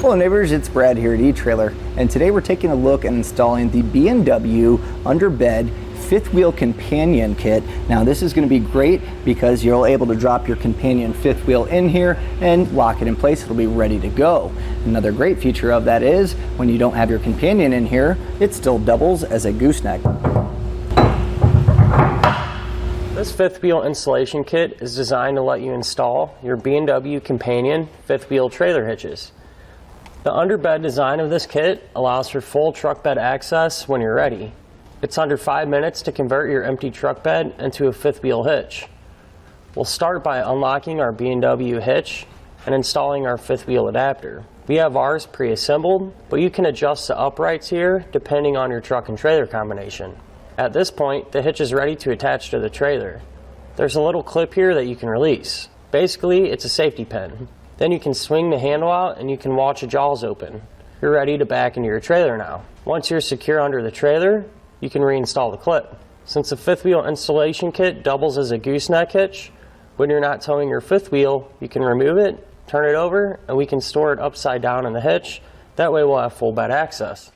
Hello neighbors, it's Brad here at eTrailer, and today we're taking a look at installing the b-and-w-underbed-fifth-wheel companion kit. Now this is going to be great because you're able to drop your companion fifth wheel in here and lock it in place. It'll be ready to go. Another great feature of that is when you don't have your companion in here, it still doubles as a gooseneck. This fifth wheel installation kit is designed to let you install your b-and-w companion fifth wheel trailer hitches. The underbed design of this kit allows for full truck bed access when you're ready. It's under 5 minutes to convert your empty truck bed into a fifth wheel hitch. We'll start by unlocking our b-and-w hitch and installing our fifth wheel adapter. We have ours pre-assembled, but you can adjust the uprights here depending on your truck and trailer combination. At this point, the hitch is ready to attach to the trailer. There's a little clip here that you can release. Basically, it's a safety pin. Then you can swing the handle out and you can watch the jaws open. You're ready to back into your trailer now. Once you're secure under the trailer, you can reinstall the clip. Since the fifth wheel installation kit doubles as a gooseneck hitch, when you're not towing your fifth wheel, you can remove it, turn it over, and we can store it upside down in the hitch. That way we'll have full bed access.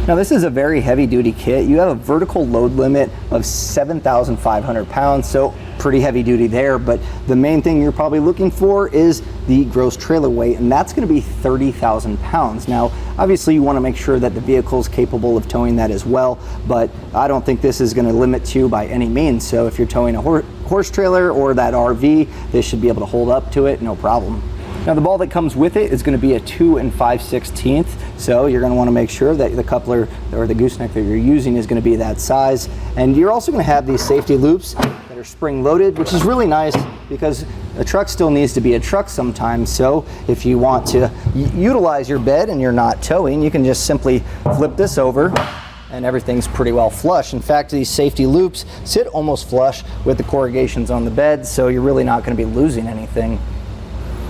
Now this is a very heavy duty kit. You have a vertical load limit of 7,500 pounds, so pretty heavy duty there, but the main thing you're probably looking for is the gross trailer weight, and that's going to be 30,000 pounds. Now obviously you want to make sure that the vehicle is capable of towing that as well, but I don't think this is going to limit you by any means. So if you're towing a horse trailer or that RV, this should be able to hold up to it, no problem. Now the ball that comes with it is going to be a 2 5/16, so you're going to want to make sure that the coupler or the gooseneck that you're using is going to be that size. And you're also going to have these safety loops that are spring loaded, which is really nice because a truck still needs to be a truck sometimes. So if you want to utilize your bed and you're not towing, you can just simply flip this over and everything's pretty well flush. In fact, these safety loops sit almost flush with the corrugations on the bed, so you're really not going to be losing anything.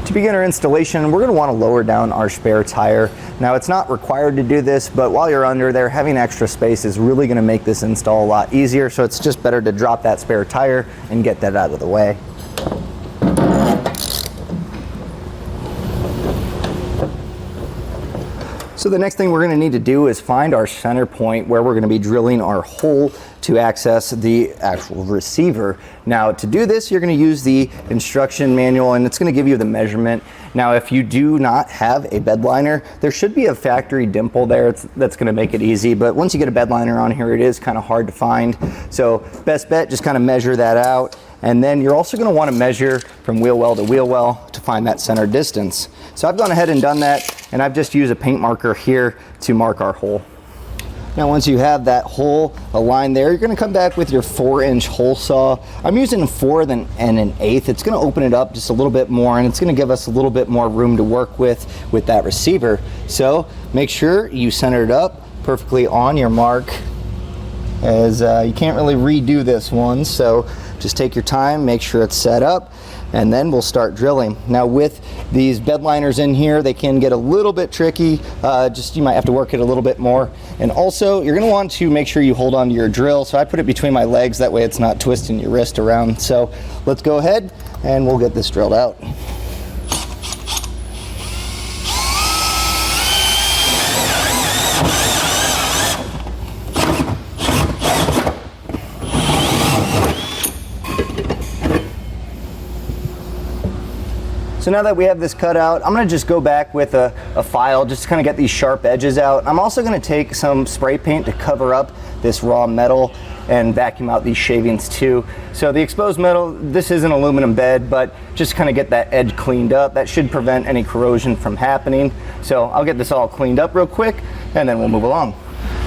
To begin our installation, we're going to want to lower down our spare tire. Now it's not required to do this, but while you're under there, having extra space is really going to make this install a lot easier, so it's just better to drop that spare tire and get that out of the way. So the next thing we're going to need to do is find our center point where we're going to be drilling our hole to access the actual receiver. Now to do this, you're going to use the instruction manual and it's going to give you the measurement. Now if you do not have a bed liner, there should be a factory Dimple there that's going to make it easy, but once you get a bed liner on here, it is kind of hard to find. So best bet, just kind of measure that out. And then you're also going to want to measure from wheel well to wheel well to find that center distance. So I've gone ahead and done that, and I've just used a paint marker here to mark our hole. Now once you have that hole aligned there, you're going to come back with your 4-inch hole saw. I'm using a 4 and an 1/8. It's going to open it up just a little bit more, and it's going to give us a little bit more room to work with that receiver. So make sure you center it up perfectly on your mark, as you can't really redo this one, so just take your time, make sure it's set up, and then we'll start drilling. Now with these bed liners in here, they can get a little bit tricky. You might have to work it a little bit more. And also you're going to want to make sure you hold on to your drill. So I put it between my legs, that way it's not twisting your wrist around. So let's go ahead and we'll get this drilled out. So now that we have this cut out, I'm going to just go back with a file just to kind of get these sharp edges out. I'm also going to take some spray paint to cover up this raw metal and vacuum out these shavings too. So the exposed metal, this is an aluminum bed, but just kind of get that edge cleaned up. That should prevent any corrosion from happening. So I'll get this all cleaned up real quick and then we'll move along.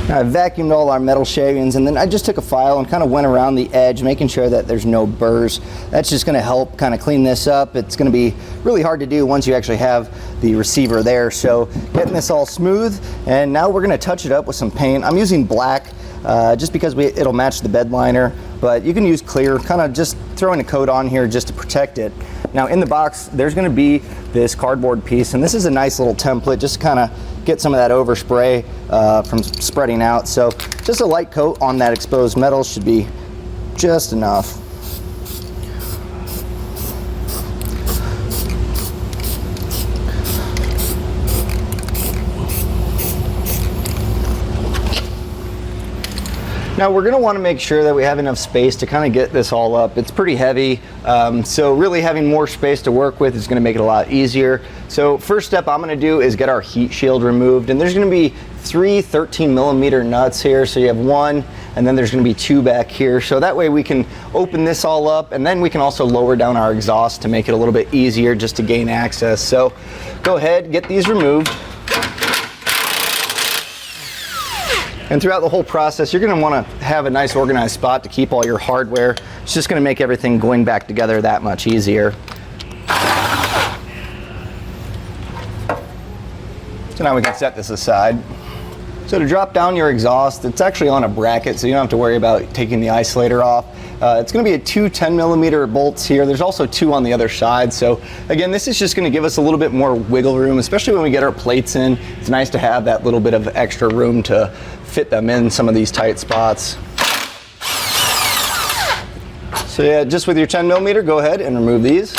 Now I vacuumed all our metal shavings, and then I just took a file and kind of went around the edge, making sure that there's no burrs. That's just going to help kind of clean this up. It's going to be really hard to do once you actually have the receiver there. So getting this all smooth, and now we're going to touch it up with some paint. I'm using black just because it'll match the bed liner, but you can use clear, kind of just throwing a coat on here just to protect it. Now in the box, there's going to be this cardboard piece, and this is a nice little template just to kind of get some of that overspray from spreading out. So just a light coat on that exposed metal should be just enough. Now we're going to want to make sure that we have enough space to kind of get this all up. It's pretty heavy, so really having more space to work with is going to make it a lot easier. So first step I'm going to do is get our heat shield removed, and there's going to be 3 13mm nuts here. So you have 1, and then there's going to be 2 back here. So that way we can open this all up, and then we can also lower down our exhaust to make it a little bit easier just to gain access. So go ahead, get these removed. And throughout the whole process, you're going to want to have a nice organized spot to keep all your hardware. It's just going to make everything going back together that much easier. So now we can set this aside. So to drop down your exhaust, it's actually on a bracket, so you don't have to worry about taking the isolator off. It's going to be a 2 10mm bolts here. There's also 2 on the other side. So again, this is just going to give us a little bit more wiggle room, especially when we get our plates in. It's nice to have that little bit of extra room to fit them in some of these tight spots. So yeah, just with your 10mm, go ahead and remove these.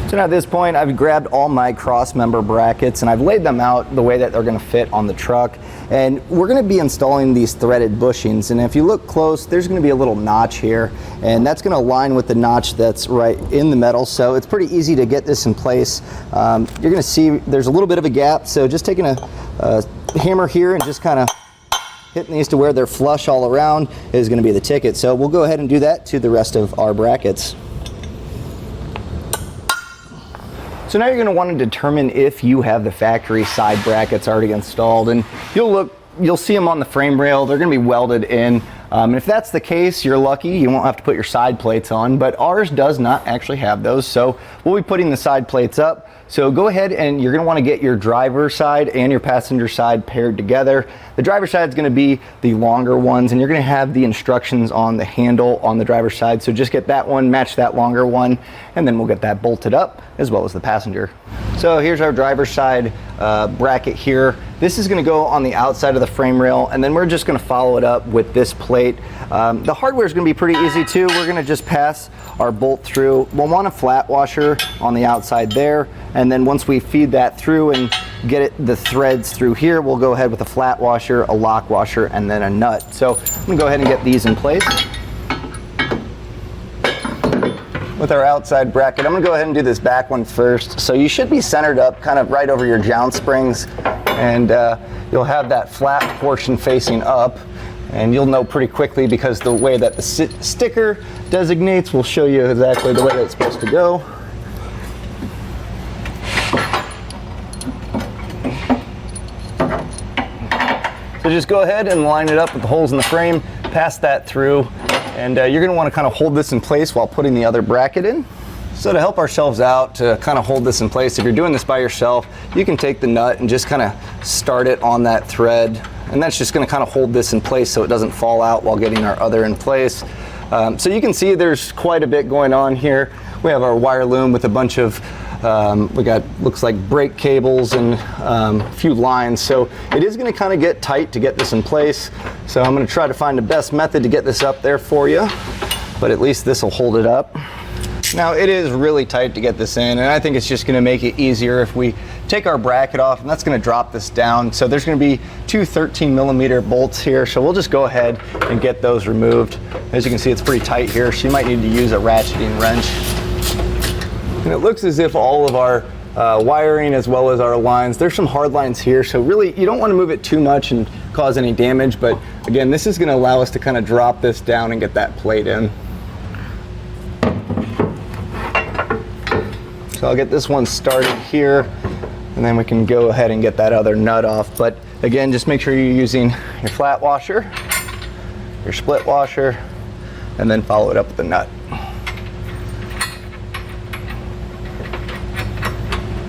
So now at this point, I've grabbed all my cross member brackets and I've laid them out the way that they're going to fit on the truck. And we're going to be installing these threaded bushings. And if you look close, there's going to be a little notch here, and that's going to align with the notch that's right in the metal. So it's pretty easy to get this in place. You're going to see there's a little bit of a gap. So just taking a hammer here and just kind of hitting these to where they're flush all around is going to be the ticket. So we'll go ahead and do that to the rest of our brackets. So now you're going to want to determine if you have the factory side brackets already installed, and you'll see them on the frame rail. They're going to be welded in. And if that's the case, you're lucky. You won't have to put your side plates on, but ours does not actually have those. So we'll be putting the side plates up. So go ahead and you're going to want to get your driver side and your passenger side paired together. The driver side is going to be the longer ones, and you're going to have the instructions on the handle on the driver's side. So just get that one, match that longer one, and then we'll get that bolted up as well as the passenger. So here's our driver's side bracket here. This is going to go on the outside of the frame rail, and then we're just going to follow it up with this plate. The hardware is going to be pretty easy too. We're going to just pass our bolt through. We'll want a flat washer on the outside there, and then once we feed that through and get the threads through here, we'll go ahead with a flat washer, a lock washer, and then a nut. So I'm going to go ahead and get these in place. With our outside bracket, I'm going to go ahead and do this back one first. So you should be centered up kind of right over your jound springs, and you'll have that flat portion facing up, and you'll know pretty quickly because the way that the sticker designates will show you exactly the way that it's supposed to go. So just go ahead and line it up with the holes in the frame, pass that through, and you're going to want to kind of hold this in place while putting the other bracket in. So to help ourselves out, to kind of hold this in place, if you're doing this by yourself, you can take the nut and just kind of start it on that thread, and that's just going to kind of hold this in place so it doesn't fall out while getting our other in place. So you can see there's quite a bit going on here. We have our wire loom with a bunch of we got, looks like brake cables and a few lines. So it is going to kind of get tight to get this in place. So I'm going to try to find the best method to get this up there for you, but at least this will hold it up. Now it is really tight to get this in, and I think it's just going to make it easier if we take our bracket off, and that's going to drop this down. So there's going to be 2 13mm bolts here, so we'll just go ahead and get those removed. As you can see, it's pretty tight here, so you might need to use a ratcheting wrench. And it looks as if all of our wiring as well as our lines, there's some hard lines here, so really you don't want to move it too much and cause any damage, but again, this is going to allow us to kind of drop this down and get that plate in. So I'll get this one started here, and then we can go ahead and get that other nut off. But again, just make sure you're using your flat washer, your split washer, and then follow it up with the nut.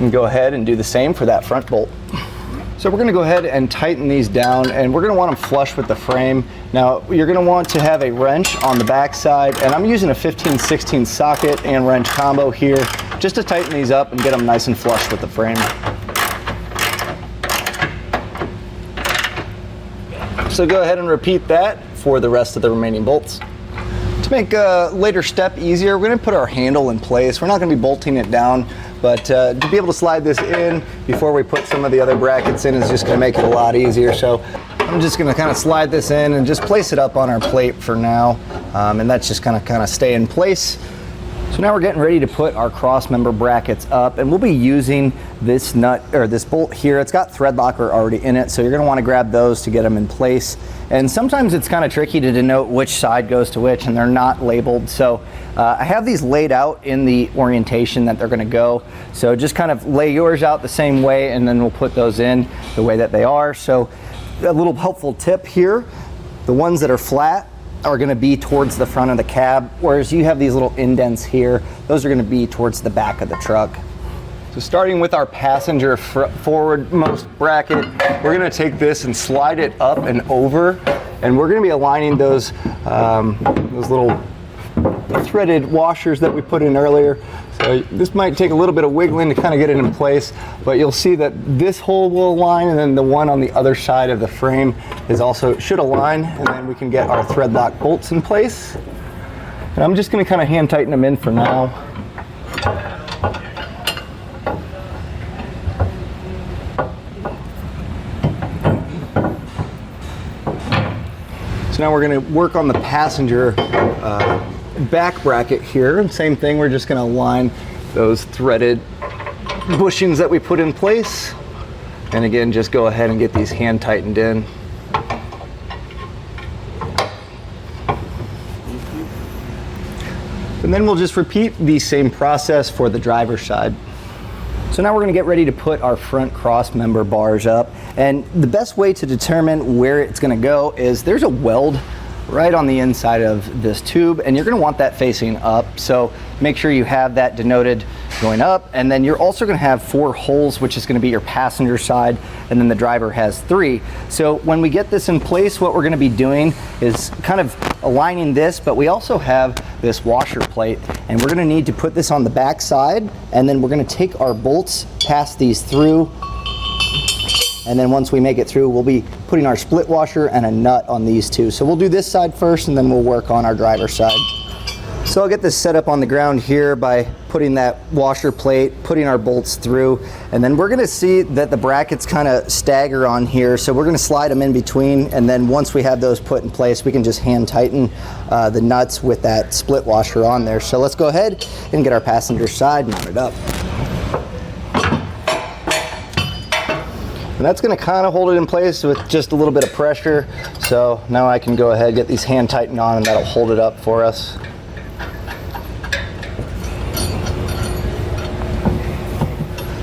And go ahead and do the same for that front bolt. So we're going to go ahead and tighten these down, and we're going to want them flush with the frame. Now you're going to want to have a wrench on the back side, and I'm using a 15/16 socket and wrench combo here just to tighten these up and get them nice and flush with the frame. So go ahead and repeat that for the rest of the remaining bolts. To make a later step easier, we're going to put our handle in place. We're not going to be bolting it down, but to be able to slide this in before we put some of the other brackets in is just going to make it a lot easier. So I'm just gonna kind of slide this in and just place it up on our plate for now. And that's just gonna kind of stay in place. So now we're getting ready to put our cross member brackets up, and we'll be using this nut or this bolt here. It's got thread locker already in it, so you're gonna wanna grab those to get them in place. And sometimes it's kind of tricky to denote which side goes to which, and they're not labeled. So I have these laid out in the orientation that they're gonna go. So just kind of lay yours out the same way, and then we'll put those in the way that they are. So a little helpful tip here, the ones that are flat are going to be towards the front of the cab, whereas you have these little indents here, those are going to be towards the back of the truck. So starting with our passenger forwardmost bracket, we're going to take this and slide it up and over, and we're going to be aligning those little threaded washers that we put in earlier. So this might take a little bit of wiggling to kind of get it in place, but you'll see that this hole will align, and then the one on the other side of the frame is also should align, and then we can get our thread lock bolts in place. And I'm just going to kind of hand tighten them in for now. So now we're going to work on the passenger back bracket here, and same thing, we're just going to align those threaded bushings that we put in place, and again just go ahead and get these hand tightened in. And then we'll just repeat the same process for the driver's side. So now we're going to get ready to put our front cross member bars up, and the best way to determine where it's going to go is there's a weld right on the inside of this tube, and you're going to want that facing up. So make sure you have that denoted going up, and then you're also going to have 4 holes, which is going to be your passenger side, and then the driver has 3. So when we get this in place, what we're going to be doing is kind of aligning this, but we also have this washer plate, and we're going to need to put this on the back side, and then we're going to take our bolts, pass these through, and then once we make it through, we'll be putting our split washer and a nut on these two. So we'll do this side first, and then we'll work on our driver's side. So I'll get this set up on the ground here by putting that washer plate, putting our bolts through, and then we're going to see that the brackets kind of stagger on here. So we're going to slide them in between, and then once we have those put in place, we can just hand tighten the nuts with that split washer on there. So let's go ahead and get our passenger side mounted up. And that's going to kind of hold it in place with just a little bit of pressure. So now I can go ahead and get these hand tightened on, and that'll hold it up for us.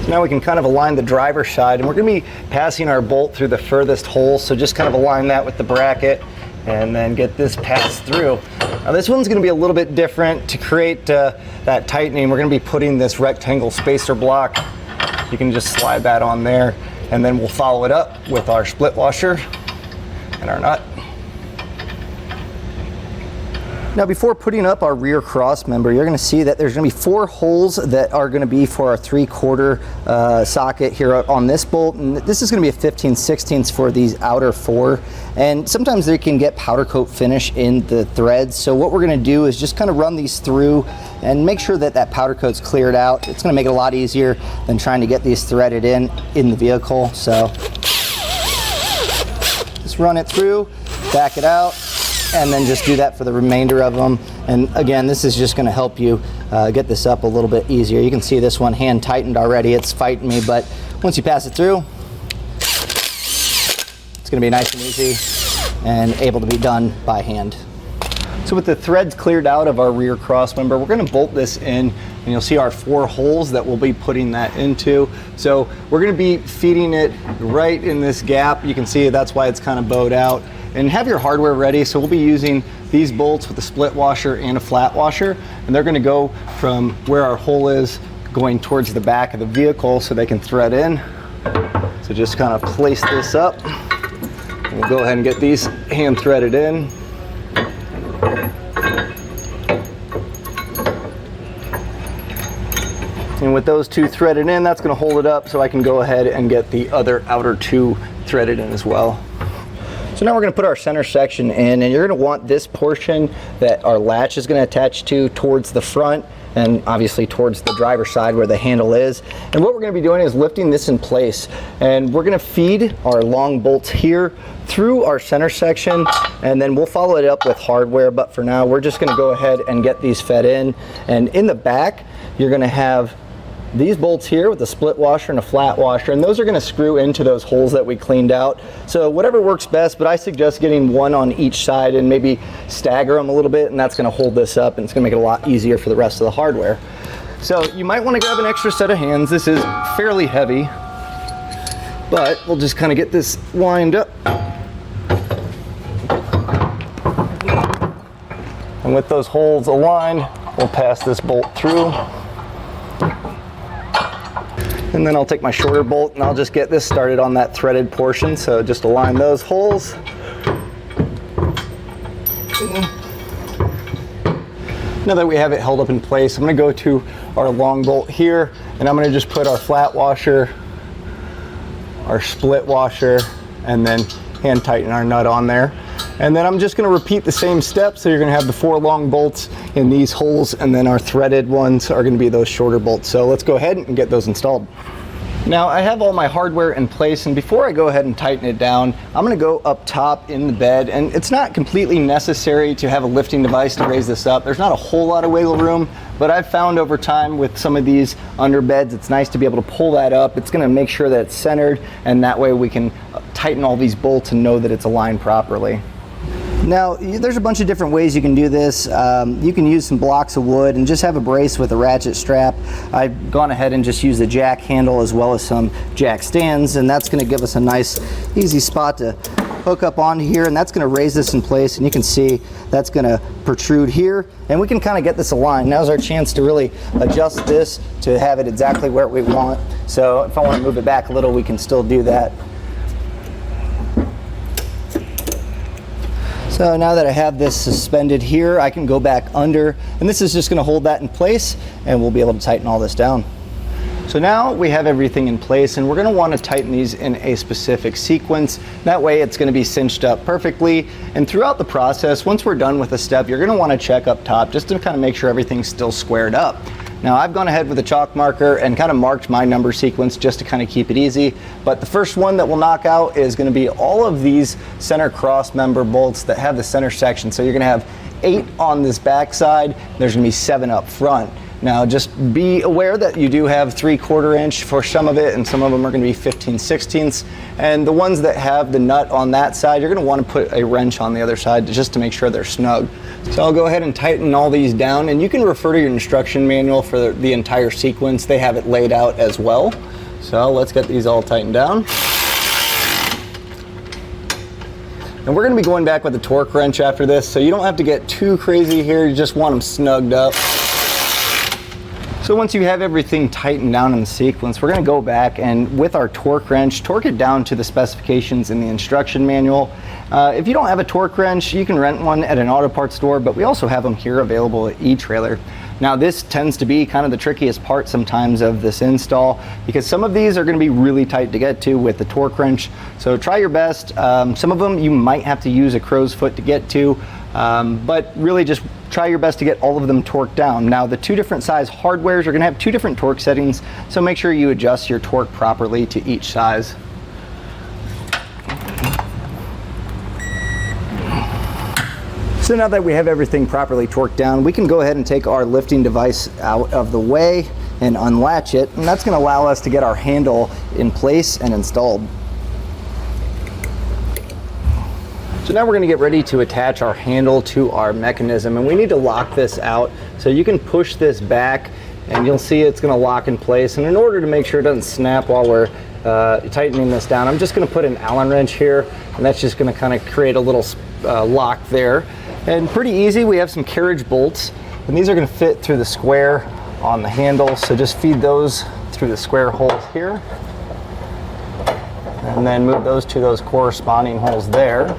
So now we can kind of align the driver's side, and we're going to be passing our bolt through the furthest hole. So just kind of align that with the bracket and then get this passed through. Now this one's going to be a little bit different. To create that tightening, we're going to be putting this rectangle spacer block. You can just slide that on there, and then we'll follow it up with our split washer and our nut. Now before putting up our rear cross member, you're going to see that there's going to be 4 holes that are going to be for our 3/4 socket here on this bolt, and this is going to be a 15/16 for these outer 4. And sometimes they can get powder coat finish in the threads, so what we're going to do is just kind of run these through and make sure that that powder coat's cleared out. It's going to make it a lot easier than trying to get these threaded in the vehicle. So just run it through, back it out, and then just do that for the remainder of them. And again, this is just going to help you get this up a little bit easier. You can see this one hand tightened already. It's fighting me, but once you pass it through, it's going to be nice and easy and able to be done by hand. So with the threads cleared out of our rear cross member, we're going to bolt this in, and you'll see our 4 holes that we'll be putting that into. So we're going to be feeding it right in this gap. You can see that's why it's kind of bowed out. And have your hardware ready. So we'll be using these bolts with a split washer and a flat washer, and they're going to go from where our hole is going towards the back of the vehicle so they can thread in. So just kind of place this up. We'll go ahead and get these hand threaded in. And with those 2 threaded in, that's going to hold it up so I can go ahead and get the other outer 2 threaded in as well. So now we're going to put our center section in, and you're going to want this portion that our latch is going to attach to towards the front, and obviously towards the driver's side where the handle is. And what we're going to be doing is lifting this in place, and we're going to feed our long bolts here through our center section, and then we'll follow it up with hardware. But for now, we're just going to go ahead and get these fed in. And in the back, you're going to have these bolts here with a split washer and a flat washer, and those are going to screw into those holes that we cleaned out. So whatever works best, but I suggest getting one on each side and maybe stagger them a little bit, and that's going to hold this up, and it's going to make it a lot easier for the rest of the hardware. So you might want to grab an extra set of hands. This is fairly heavy, but we'll just kind of get this lined up. And with those holes aligned, we'll pass this bolt through. And then I'll take my shorter bolt and I'll just get this started on that threaded portion. So just align those holes. Now that we have it held up in place, I'm going to go to our long bolt here, and I'm going to just put our flat washer, our split washer, and then hand tighten our nut on there. And then I'm just going to repeat the same steps. So you're going to have the 4 long bolts in these holes, and then our threaded ones are going to be those shorter bolts. So let's go ahead and get those installed. Now I have all my hardware in place, and before I go ahead and tighten it down, I'm going to go up top in the bed, and it's not completely necessary to have a lifting device to raise this up. There's not a whole lot of wiggle room, but I've found over time with some of these underbeds, it's nice to be able to pull that up. It's going to make sure that it's centered, and that way we can tighten all these bolts and know that it's aligned properly. Now, there's a bunch of different ways you can do this. You can use some blocks of wood and just have a brace with a ratchet strap. I've gone ahead and just used the jack handle as well as some jack stands, and that's going to give us a nice, easy spot to hook up on here, and that's going to raise this in place, and you can see that's going to protrude here, and we can kind of get this aligned. Now's our chance to really adjust this to have it exactly where we want. So if I want to move it back a little, we can still do that. So now that I have this suspended here, I can go back under, and this is just going to hold that in place, and we'll be able to tighten all this down. So now we have everything in place, and we're going to want to tighten these in a specific sequence. That way it's going to be cinched up perfectly. And throughout the process, once we're done with a step, you're going to want to check up top just to kind of make sure everything's still squared up. Now I've gone ahead with a chalk marker and kind of marked my number sequence just to kind of keep it easy. But the first one that we'll knock out is going to be all of these center cross member bolts that have the center section. So you're going to have 8 on this back side, there's going to be 7 up front. Now just be aware that you do have 3/4 inch for some of it, and some of them are going to be 15/16. And the ones that have the nut on that side, you're going to want to put a wrench on the other side just to make sure they're snug. So I'll go ahead and tighten all these down, and you can refer to your instruction manual for the entire sequence. They have it laid out as well. So let's get these all tightened down. And we're going to be going back with a torque wrench after this, so you don't have to get too crazy here. You just want them snugged up. So once you have everything tightened down in the sequence, we're going to go back and with our torque wrench, torque it down to the specifications in the instruction manual. If you don't have a torque wrench, you can rent one at an auto parts store, but we also have them here available at etrailer. Now this tends to be kind of the trickiest part sometimes of this install, because some of these are going to be really tight to get to with the torque wrench. So try your best. Some of them you might have to use a crow's foot to get to, but really just try your best to get all of them torqued down. Now the 2 different size hardwares are going to have 2 different torque settings, so make sure you adjust your torque properly to each size. So now that we have everything properly torqued down, we can go ahead and take our lifting device out of the way and unlatch it, and that's going to allow us to get our handle in place and installed. So now we're going to get ready to attach our handle to our mechanism, and we need to lock this out. So you can push this back and you'll see it's going to lock in place, and in order to make sure it doesn't snap while we're tightening this down, I'm just going to put an Allen wrench here, and that's just going to kind of create a little lock there. And pretty easy. We have some carriage bolts, and these are going to fit through the square on the handle, so just feed those through the square holes here, and then move those to those corresponding holes there.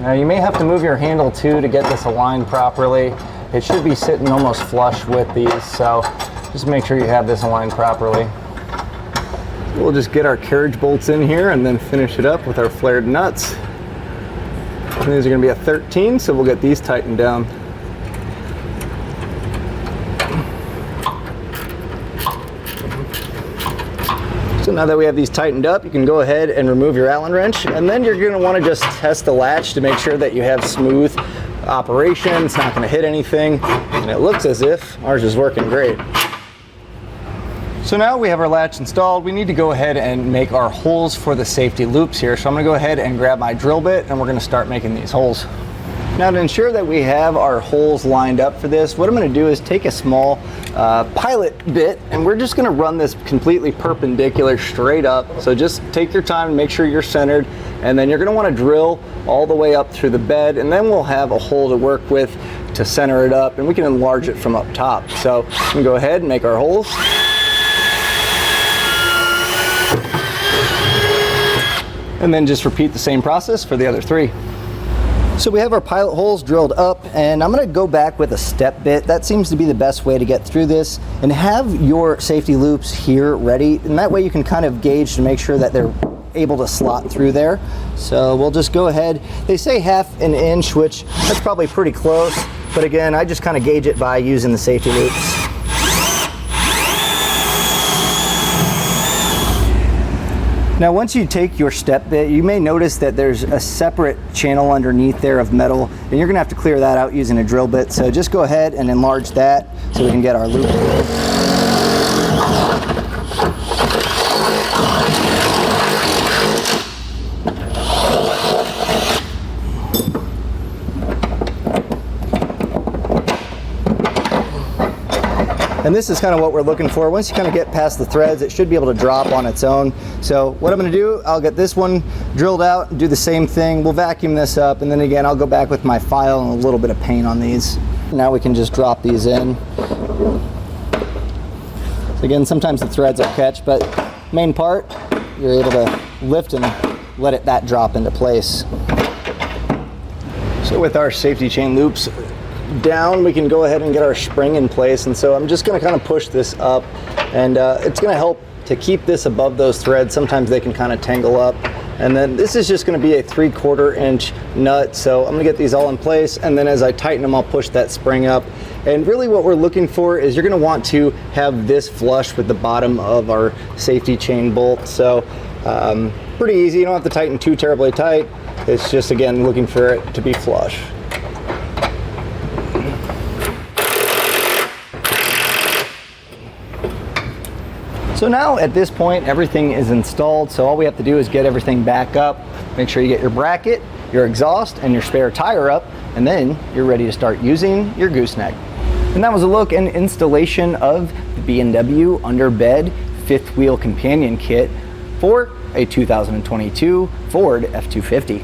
Now you may have to move your handle too to get this aligned properly. It should be sitting almost flush with these, so just make sure you have this aligned properly. We'll just get our carriage bolts in here and then finish it up with our flared nuts. And these are going to be a 13, so we'll get these tightened down. So now that we have these tightened up, you can go ahead and remove your Allen wrench, and then you're going to want to just test the latch to make sure that you have smooth operation. It's not going to hit anything, and it looks as if ours is working great. So now we have our latch installed, we need to go ahead and make our holes for the safety loops here. So I'm going to go ahead and grab my drill bit, and we're going to start making these holes. Now, to ensure that we have our holes lined up for this, what I'm going to do is take a small pilot bit, and we're just going to run this completely perpendicular straight up. So just take your time and make sure you're centered, and then you're going to want to drill all the way up through the bed, and then we'll have a hole to work with to center it up, and we can enlarge it from up top. So we can go ahead and make our holes. And then just repeat the same process for the other three. So we have our pilot holes drilled up, and I'm going to go back with a step bit. That seems to be the best way to get through this, and have your safety loops here ready, and that way you can kind of gauge to make sure that they're able to slot through there. So we'll just go ahead. They say 1/2 inch, which that's probably pretty close, but again, I just kind of gauge it by using the safety loops. Now, once you take your step bit, you may notice that there's a separate channel underneath there of metal, and you're gonna have to clear that out using a drill bit. So just go ahead and enlarge that so we can get our loop. And this is kind of what we're looking for. Once you kind of get past the threads, it should be able to drop on its own. So what I'm going to do, I'll get this one drilled out and do the same thing. We'll vacuum this up, and then again, I'll go back with my file and a little bit of paint on these. Now we can just drop these in. So again, sometimes the threads will catch, but main part, you're able to lift and let that drop into place. So with our safety chain loops down, we can go ahead and get our spring in place, and so I'm just going to kind of push this up, and it's going to help to keep this above those threads. Sometimes they can kind of tangle up, and then this is just going to be a 3/4 inch nut, so I'm going to get these all in place, and then as I tighten them, I'll push that spring up. And really what we're looking for is you're going to want to have this flush with the bottom of our safety chain bolt. So pretty easy, you don't have to tighten too terribly tight. It's just, again, looking for it to be flush. So now at this point, everything is installed, so all we have to do is get everything back up. Make sure you get your bracket, your exhaust, and your spare tire up, and then you're ready to start using your gooseneck. And that was a look and installation of the b-and-w-underbed-fifth-wheel companion kit for a 2022 Ford F-250.